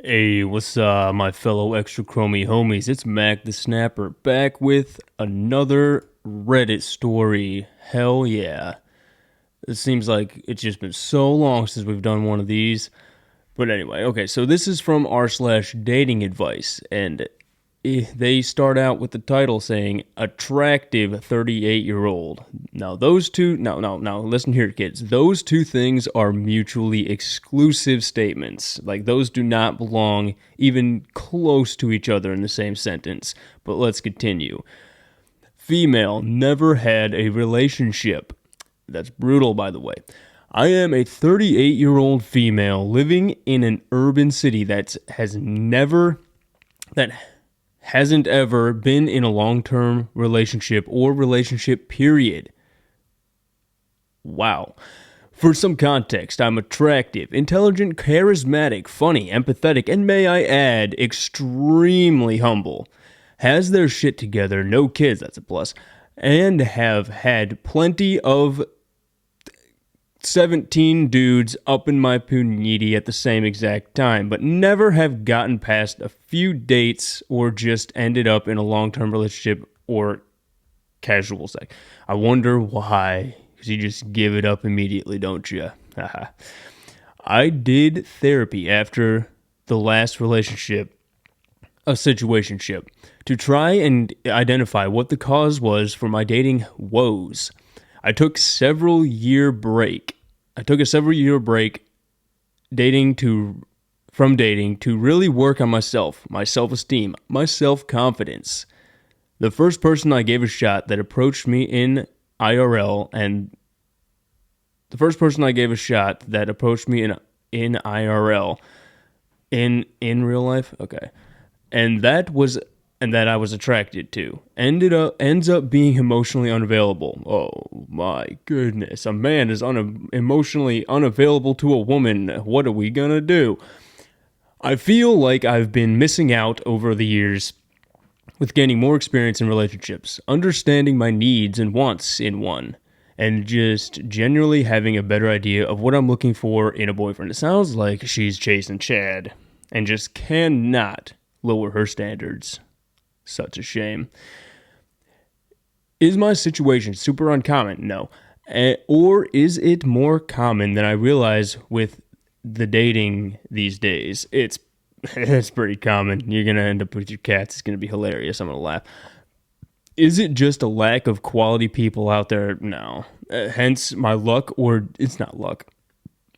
Hey, what's up, my fellow extra chromie homies? It's Mac the Snapper back with another Reddit story. Hell yeah. It seems like it's just been so long since we've done one of these. But anyway, okay, so this is from r/dating advice, and they start out with the title saying attractive 38-year-old. Now those two now listen here, kids. Those two things are mutually exclusive statements. Like, those do not belong even close to each other in the same sentence. But let's continue. Female, never had a relationship. That's brutal, by the way. I am a 38-year-old female living in an urban city that hasn't ever been in a long-term relationship or relationship period. Wow. For some context, I'm attractive, intelligent, charismatic, funny, empathetic, and may I add, extremely humble. Has their shit together, no kids, that's a plus, and have had plenty of 17 dudes up in my puniti at the same exact time, but never have gotten past a few dates or just ended up in a long-term relationship or casual sex. I wonder why, because you just give it up immediately, don't you? I did therapy after the last relationship, a situationship, to try and identify what the cause was for my dating woes. I took a several year break from dating to really work on myself, my self-esteem, my self-confidence. The first person I gave a shot that approached me in IRL and the first person I gave a shot that approached me in IRL in real life, okay. And that I was attracted to ends up being emotionally unavailable. Oh my goodness. A man is emotionally unavailable to a woman. What are we gonna do? I feel like I've been missing out over the years with gaining more experience in relationships, understanding my needs and wants in one, and just generally having a better idea of what I'm looking for in a boyfriend. It sounds like she's chasing Chad and just cannot lower her standards. Such a shame. Is my situation super uncommon? No. Or is it more common than I realize with the dating these days? It's pretty common. You're going to end up with your cats. It's going to be hilarious. I'm going to laugh. Is it just a lack of quality people out there? No. Hence my luck, or it's not luck,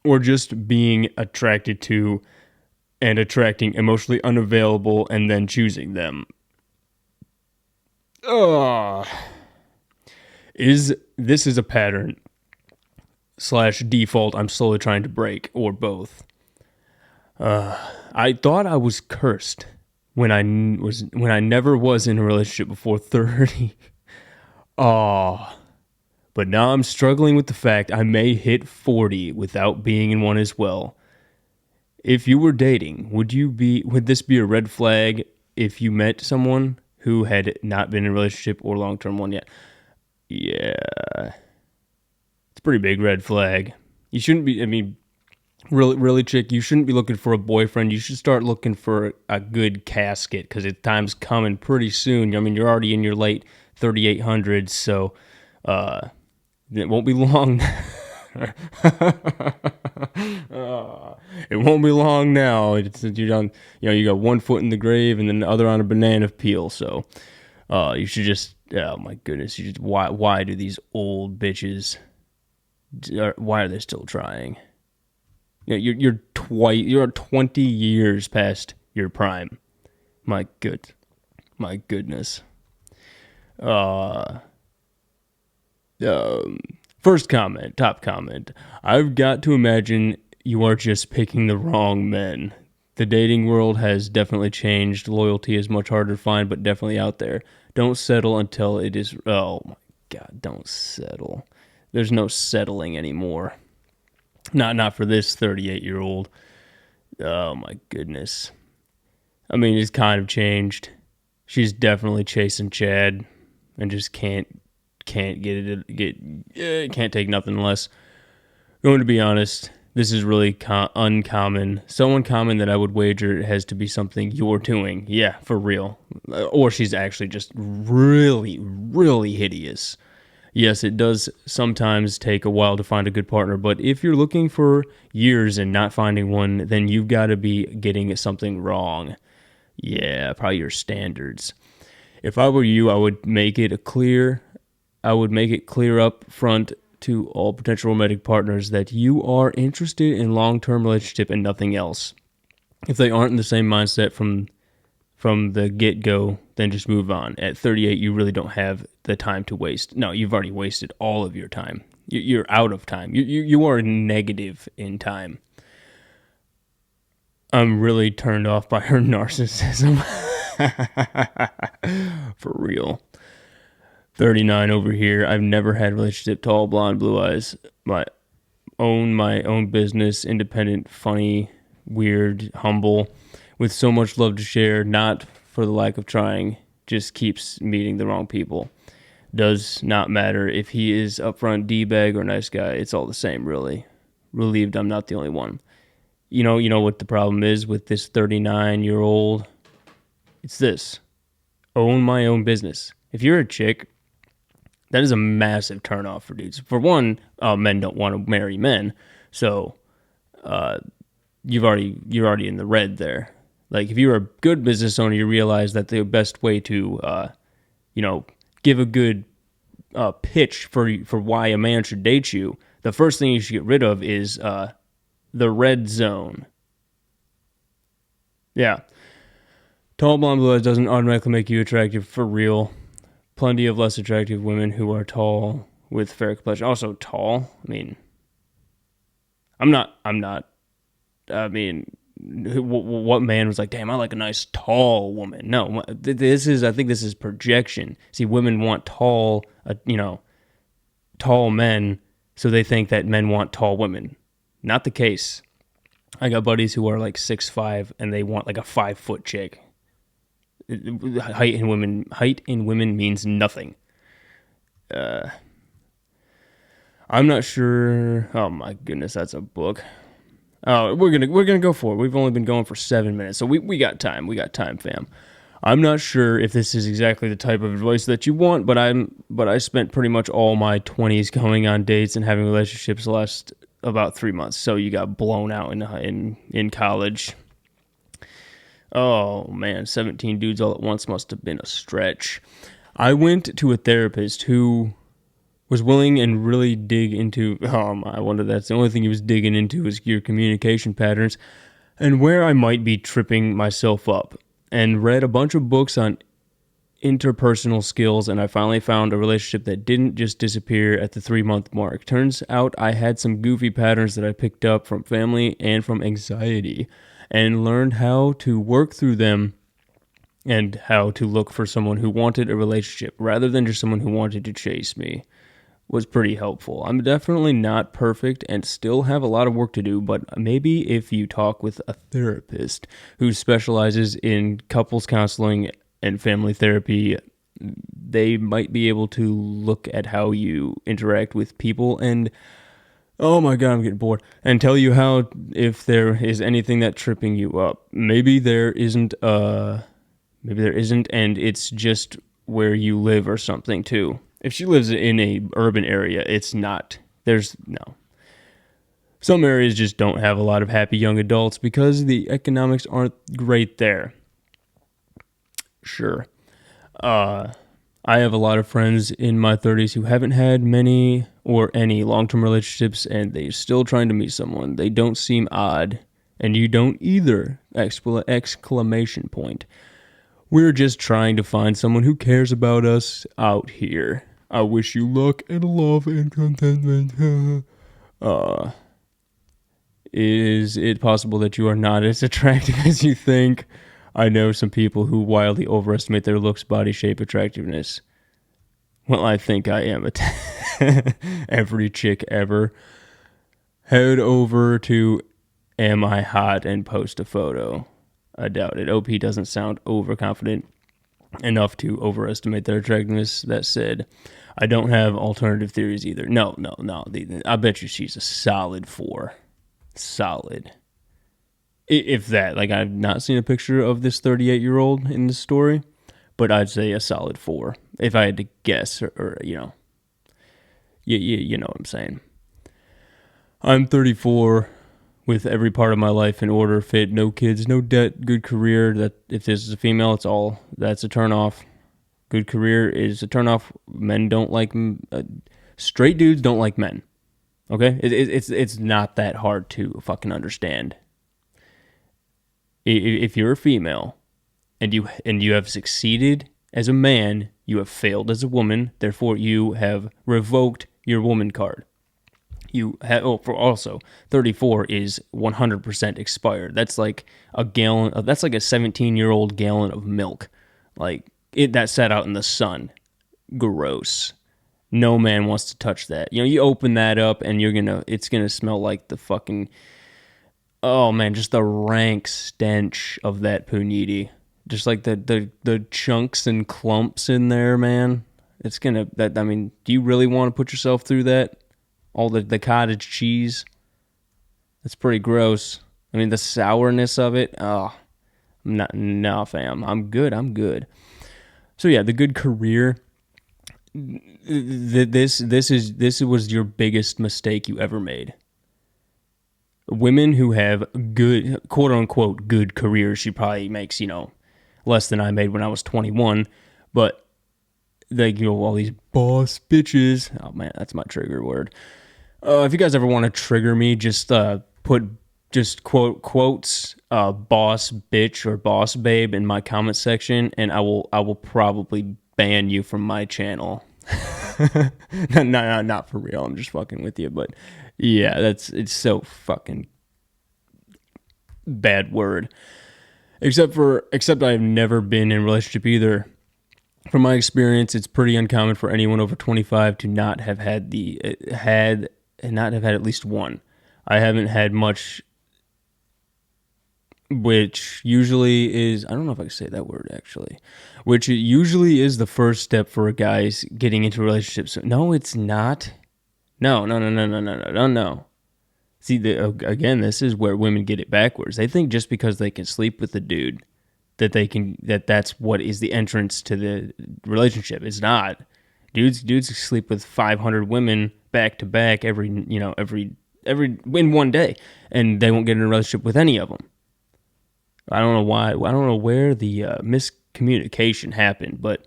or just being attracted to and attracting emotionally unavailable and then choosing them. This is a pattern / default I'm slowly trying to break, or both. I thought I was cursed when I never was in a relationship before 30. But now I'm struggling with the fact I may hit 40 without being in one as well. If you were dating, would this be a red flag if you met someone who had not been in a relationship or long-term one yet? Yeah. It's a pretty big red flag. You shouldn't be, really, chick, you shouldn't be looking for a boyfriend. You should start looking for a good casket, because time's coming pretty soon. You're already in your late 3800s, so it won't be long. It won't be long now. You're done. You got one foot in the grave and then the other on a banana peel. So, you should just. Oh my goodness! Why do these old bitches? Why are they still trying? You're 20 years past your prime. My goodness. First comment, top comment. I've got to imagine you are just picking the wrong men. The dating world has definitely changed. Loyalty is much harder to find, but definitely out there. Don't settle until it is... Oh my God, don't settle. There's no settling anymore. Not for this 38-year-old. Oh my goodness. It's kind of changed. She's definitely chasing Chad and just can't take nothing less. Going to be honest, This is really uncommon. So uncommon that I would wager it has to be something you're doing. Yeah, for real. Or she's actually just really, really hideous. Yes, it does sometimes take a while to find a good partner, but if you're looking for years and not finding one, then you've got to be getting something wrong. Yeah, probably your standards. If I were you, I would make it clear up front to all potential romantic partners that you are interested in long-term relationship and nothing else. If they aren't in the same mindset from the get-go, then just move on. At 38, you really don't have the time to waste. No, you've already wasted all of your time. You're out of time. You are negative in time. I'm really turned off by her narcissism. For real. 39 over here. I've never had a relationship. Tall, blonde, blue eyes. My own business, independent, funny, weird, humble, with so much love to share, not for the lack of trying, just keeps meeting the wrong people. Does not matter if he is upfront D-bag or nice guy. It's all the same, really. Relieved I'm not the only one. You know what the problem is with this 39-year-old? It's this. Own my own business. If you're a chick, that is a massive turnoff for dudes. For one, men don't want to marry men, so you're already in the red there. Like if you're a good business owner, you realize that the best way to give a good pitch for why a man should date you, the first thing you should get rid of is the red zone. Yeah. Tall blonde blue eyes doesn't automatically make you attractive for real. Plenty of less attractive women who are tall with fair complexion. Also tall. I mean, what man was like, damn, I like a nice tall woman? No, I think this is projection. See, women want tall men, so they think that men want tall women. Not the case. I got buddies who are like 6'5" and they want like a 5-foot chick. Height in women means nothing. I'm not sure. Oh my goodness, that's a book. Oh, we're gonna go for it. We've only been going for 7 minutes, so we got time. We got time, fam. I'm not sure if this is exactly the type of advice that you want, but I spent pretty much all my 20s going on dates and having relationships the last about 3 months. So you got blown out in college. Oh man, 17 dudes all at once must have been a stretch. I went to a therapist who was willing and really dig into, I wonder that's the only thing he was digging into is your communication patterns and where I might be tripping myself up, and read a bunch of books on interpersonal skills, and I finally found a relationship that didn't just disappear at the 3-month mark. Turns out I had some goofy patterns that I picked up from family and from anxiety, and learned how to work through them and how to look for someone who wanted a relationship rather than just someone who wanted to chase me. Was pretty helpful. I'm definitely not perfect and still have a lot of work to do, but maybe if you talk with a therapist who specializes in couples counseling and family therapy, they might be able to look at how you interact with people and, oh my god, I'm getting bored, and tell you how, if there is anything that's tripping you up. Maybe there isn't, and it's just where you live or something too. If she lives in a urban area, it's not. Some areas just don't have a lot of happy young adults because the economics aren't great there. Sure. I have a lot of friends in my 30s who haven't had many or any long-term relationships, and they're still trying to meet someone. They don't seem odd, and you don't either! Exclamation point. We're just trying to find someone who cares about us out here. I wish you luck and love and contentment. Is it possible that you are not as attractive as you think? I know some people who wildly overestimate their looks, body shape, attractiveness. Well, I think I am every chick ever. Head over to Am I Hot and post a photo. I doubt it. OP doesn't sound overconfident enough to overestimate their attractiveness. That said, I don't have alternative theories either. No. I bet you she's a solid 4. solid. If that, like, I've not seen a picture of this 38-year-old in this story, but I'd say a solid 4 if I had to guess, or you know what I'm saying. I'm 34 with every part of my life in order, fit, no kids, no debt, good career. That if this is a female, that's a turnoff. Good career is a turnoff. Men don't like straight dudes don't like men. Okay, it's not that hard to fucking understand. If you're a female and you have succeeded as a man, you have failed as a woman. Therefore, you have revoked your woman card. You have for also 34 is 100% expired. That's like a gallon. That's like a 17-year-old gallon of milk, like it that sat out in the sun. Gross. No man wants to touch that. You open that up and it's gonna smell like the fucking, oh man, just the rank stench of that puniti. Just like the chunks and clumps in there, man. It's gonna that I mean, do you really want to put yourself through that? All the cottage cheese. It's pretty gross. I mean, the sourness of it. Oh, no, fam. I'm good. So yeah, the good career. This was your biggest mistake you ever made. Women who have good, quote unquote, good careers, she probably makes, less than I made when I was 21, but all these boss bitches. Oh man, that's my trigger word. If you guys ever want to trigger me, just quotes boss bitch or boss babe in my comment section, and I will probably ban you from my channel. Not for real. I'm just fucking with you, but yeah, it's so fucking bad word. Except I've never been in a relationship either. From my experience, it's pretty uncommon for anyone over 25 to not have had at least one. I haven't had much, which usually is, I don't know if I can say that word actually, which usually is the first step for a guy's getting into a relationship. So, no, it's not. No. See, again, this is where women get it backwards. They think just because they can sleep with the dude that's what is the entrance to the relationship. It's not. Dudes sleep with 500 women back to back every in one day, and they won't get in a relationship with any of them. I don't know why. I don't know where the miscommunication happened, but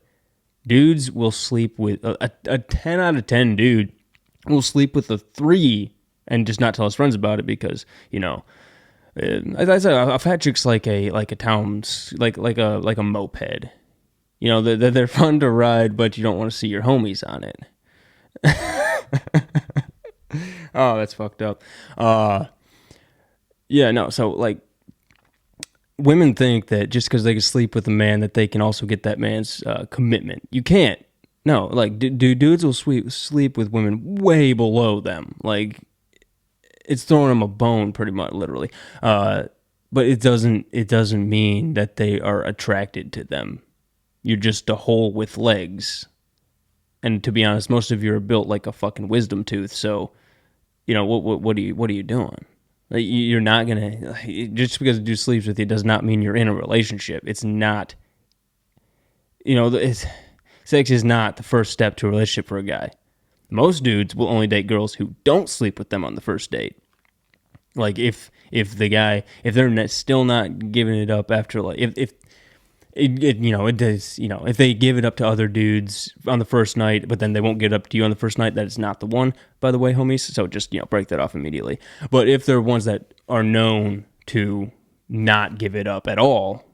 dudes will sleep with a 10 out of 10 dude will sleep with a 3 and just not tell his friends about it because as I said, a fat chick's like a town's like a moped. They're fun to ride, but you don't want to see your homies on it. Oh, that's fucked up. Yeah, no. So like, women think that just because they can sleep with a man, that they can also get that man's commitment. You can't. No, like dudes will sleep with women way below them. Like, it's throwing them a bone, pretty much, literally. But it doesn't mean that they are attracted to them. You're just a hole with legs. And to be honest, most of you are built like a fucking wisdom tooth. So, what are you doing? Like, you're not gonna, just because a dude sleeps with you does not mean you're in a relationship. It's not. Sex is not the first step to a relationship for a guy. Most dudes will only date girls who don't sleep with them on the first date. Like, if they're still not giving it up after, like, if they give it up to other dudes on the first night, but then they won't get it up to you on the first night, that is not the one, by the way, homies. So just, break that off immediately. But if they're ones that are known to not give it up at all,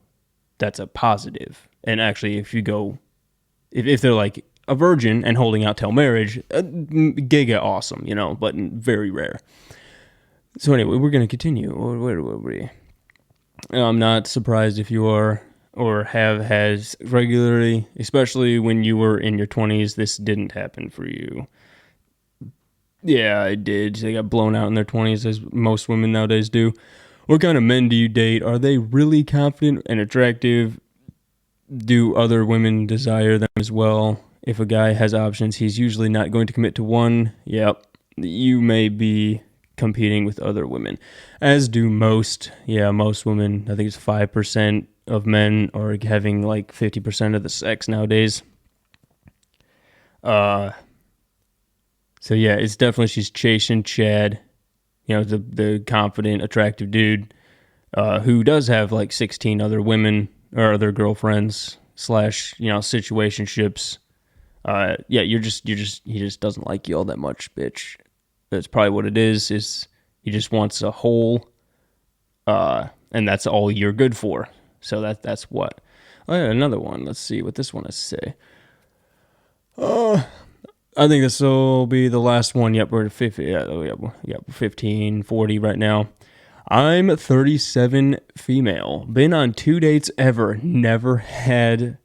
that's a positive. And actually, if they're like a virgin and holding out till marriage, giga awesome, but very rare. So anyway, we're going to continue. Where were we? I'm not surprised if you are or has regularly, especially when you were in your 20s, this didn't happen for you. Yeah, I did. They got blown out in their 20s, as most women nowadays do. What kind of men do you date? Are they really confident and attractive? Do other women desire them as well? If a guy has options, he's usually not going to commit to one. Yep, you may be competing with other women, as do most women. I think it's 5% of men are having like 50% of the sex nowadays. Uh, so yeah, it's definitely she's chasing Chad, the confident, attractive dude, who does have like 16 other women or other girlfriends slash situationships. Yeah, he just doesn't like you all that much, bitch. That's probably what it is. Is he just wants a hole, and that's all you're good for. So that's what. Oh, yeah, another one. Let's see what this one has to say. I think this will be the last one. Yep, we're at 50. Yeah, 15, 40 right now. I'm 37, female. Been on 2 dates ever. Never had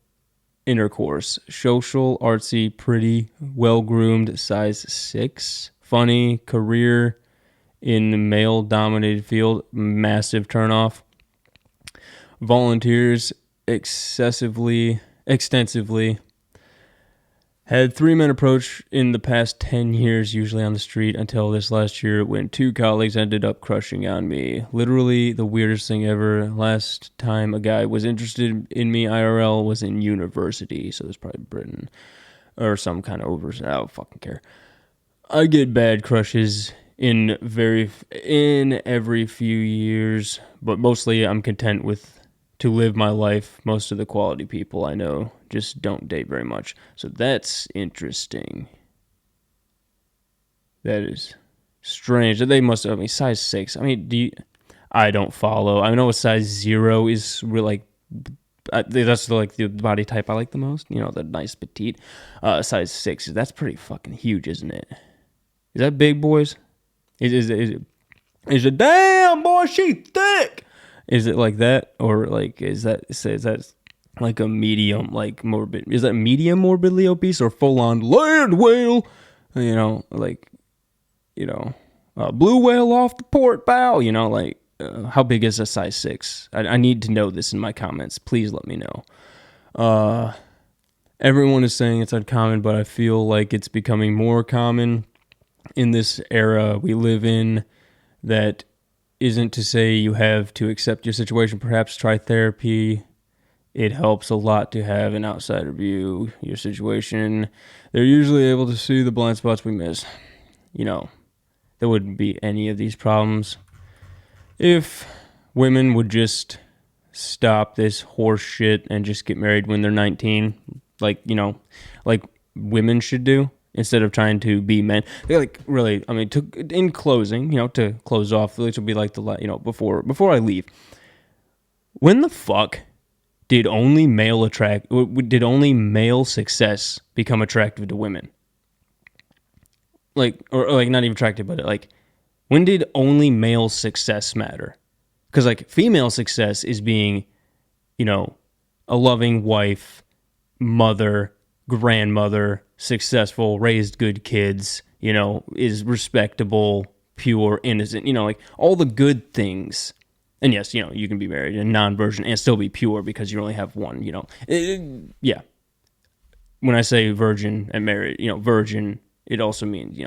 intercourse. Social, artsy, pretty, well-groomed, size 6. Funny, career in male-dominated field. Massive turnoff. Volunteers extensively. Had 3 men approach in the past 10 years, usually on the street, until this last year when 2 colleagues ended up crushing on me. Literally the weirdest thing ever. Last time a guy was interested in me IRL was in university, so it was probably Britain or some kind of I don't fucking care. I get bad crushes in every few years, but mostly I'm content to live my life. Most of the quality people I know just don't date very much. So that's interesting. That is strange. They must have, size 6. I don't follow. I know a size 0 is really that's like the body type I like the most. The nice petite. Size 6, that's pretty fucking huge, isn't it? Is that big, boys? Is it damn boy, she thick? Is it like that, or like is that like a medium, like morbid? Is that medium morbidly obese or full on land whale? Blue whale off the port bow. How big is a size 6? I need to know this in my comments. Please let me know. Everyone is saying it's uncommon, but I feel like it's becoming more common in this era we live in. That isn't to say you have to accept your situation. Perhaps try therapy. It helps a lot to have an outsider view your situation. They're usually able to see the blind spots we miss. There wouldn't be any of these problems if women would just stop this horse shit and just get married when they're 19, like women should do. Instead of trying to be men, they really. In closing, to close off, which will be like before I leave. When the fuck did only male success become attractive to women? Or not even attractive, but when did only male success matter? Because female success is being, a loving wife, mother, grandmother, successful, raised good kids, is respectable, pure, innocent, all the good things. And yes, you can be married in non-virgin and still be pure because you only have one, yeah. When I say virgin and married, virgin, it also means,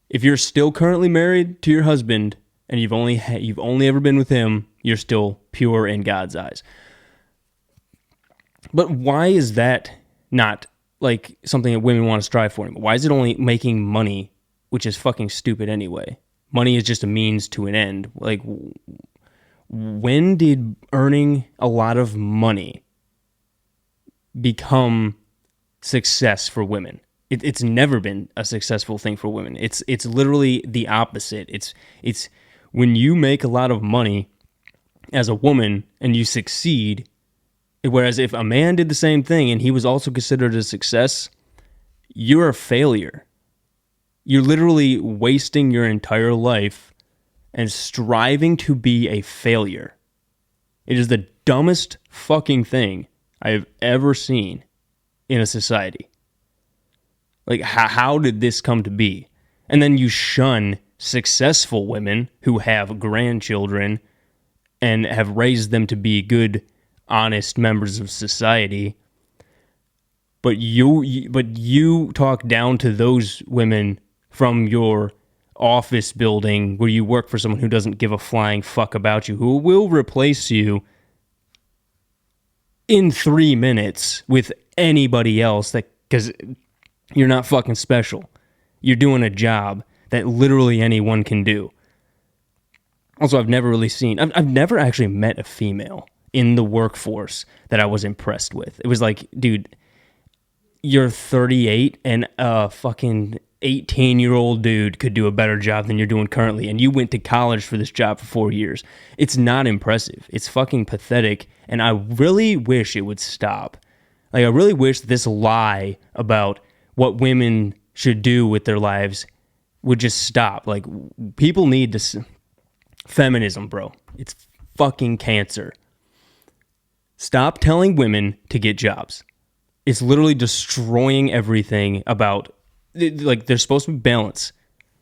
if you're still currently married to your husband and you've only ever been with him, you're still pure in God's eyes. But why is that not something that women want to strive for anymore? Why is it only making money, which is fucking stupid anyway? Money is just a means to an end. When did earning a lot of money become success for women? It's never been a successful thing for women. It's literally the opposite. It's when you make a lot of money as a woman and you succeed. Whereas if a man did the same thing and he was also considered a success, you're a failure. You're literally wasting your entire life and striving to be a failure. It is the dumbest fucking thing I have ever seen in a society. How did this come to be? And then you shun successful women who have grandchildren and have raised them to be good, honest members of society, but you talk down to those women from your office building where you work for someone who doesn't give a flying fuck about you, who will replace you in 3 minutes with anybody else, that because you're not fucking special. You're doing a job that literally anyone can do. Also, I've never actually met a female in the workforce that I was impressed with. It was like, dude, you're 38 and a fucking 18-year-old dude could do a better job than you're doing currently, and you went to college for this job for 4 years. It's not impressive. It's fucking pathetic, and I really wish it would stop. Like, I really wish this lie about what women should do with their lives would just stop. Like, people need to... Feminism, bro. It's fucking cancer. Stop telling women to get jobs. It's literally destroying everything about... Like, there's supposed to be balance.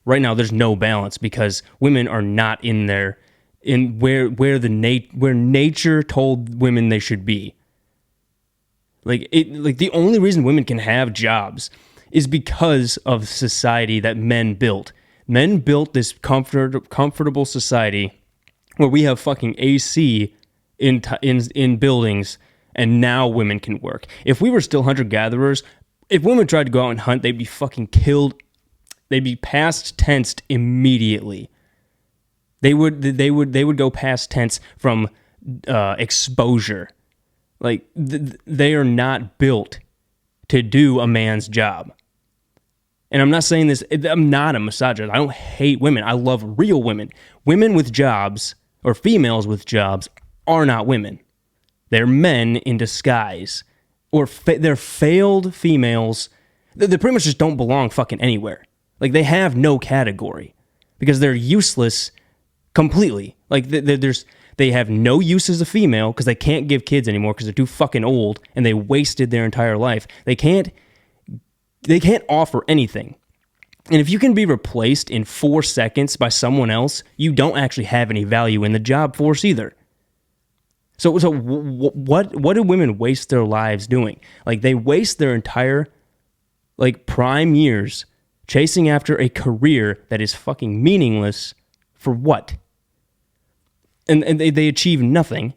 Right now, there's no balance because women are not in there in where nature told women they should be. Like the only reason women can have jobs is because of society that men built. Men built this comfortable society where we have fucking AC in buildings, and now women can work. If we were still hunter-gatherers, if women tried to go out and hunt, they'd be fucking killed. They'd be past tensed immediately. They would go past tense from exposure. Like, they are not built to do a man's job. And I'm not saying this, I'm not a misogynist. I don't hate women. I love real women. Women with jobs, or females with jobs, are not women. They're men in disguise. Or they're failed females. They pretty much just don't belong fucking anywhere. Like, they have no category. Because they're useless completely. Like, they have no use as a female because they can't give kids anymore because they're too fucking old and they wasted their entire life. They can't offer anything. And if you can be replaced in 4 seconds by someone else, you don't actually have any value in the job force either. So what do women waste their lives doing? Like, they waste their entire, like, prime years chasing after a career that is fucking meaningless for what? And they achieve nothing,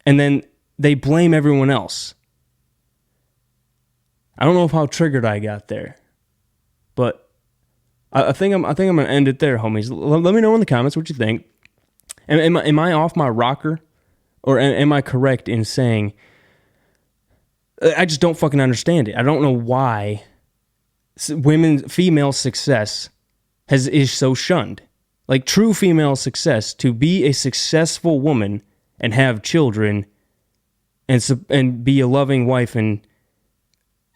and then they blame everyone else. I don't know how triggered I got there, but I think I'm gonna end it there, homies. Let me know in the comments what you think. Am I off my rocker, or am I correct in saying I just don't fucking understand it? I don't know why female success is so shunned. Like, true female success, to be a successful woman and have children and be a loving wife and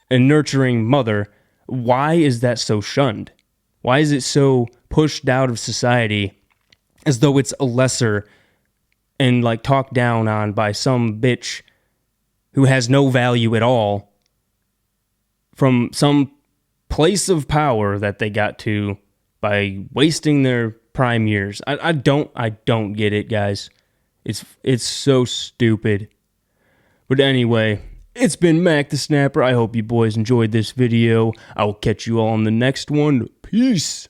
nurturing mother, why is that so shunned? Why is it so pushed out of society as though it's a lesser and, like, talked down on by some bitch who has no value at all from some place of power that they got to by wasting their prime years? I don't get it, guys. It's so stupid. But anyway, it's been Mac the Snapper. I hope you boys enjoyed this video. I will catch you all on the next one. Peace.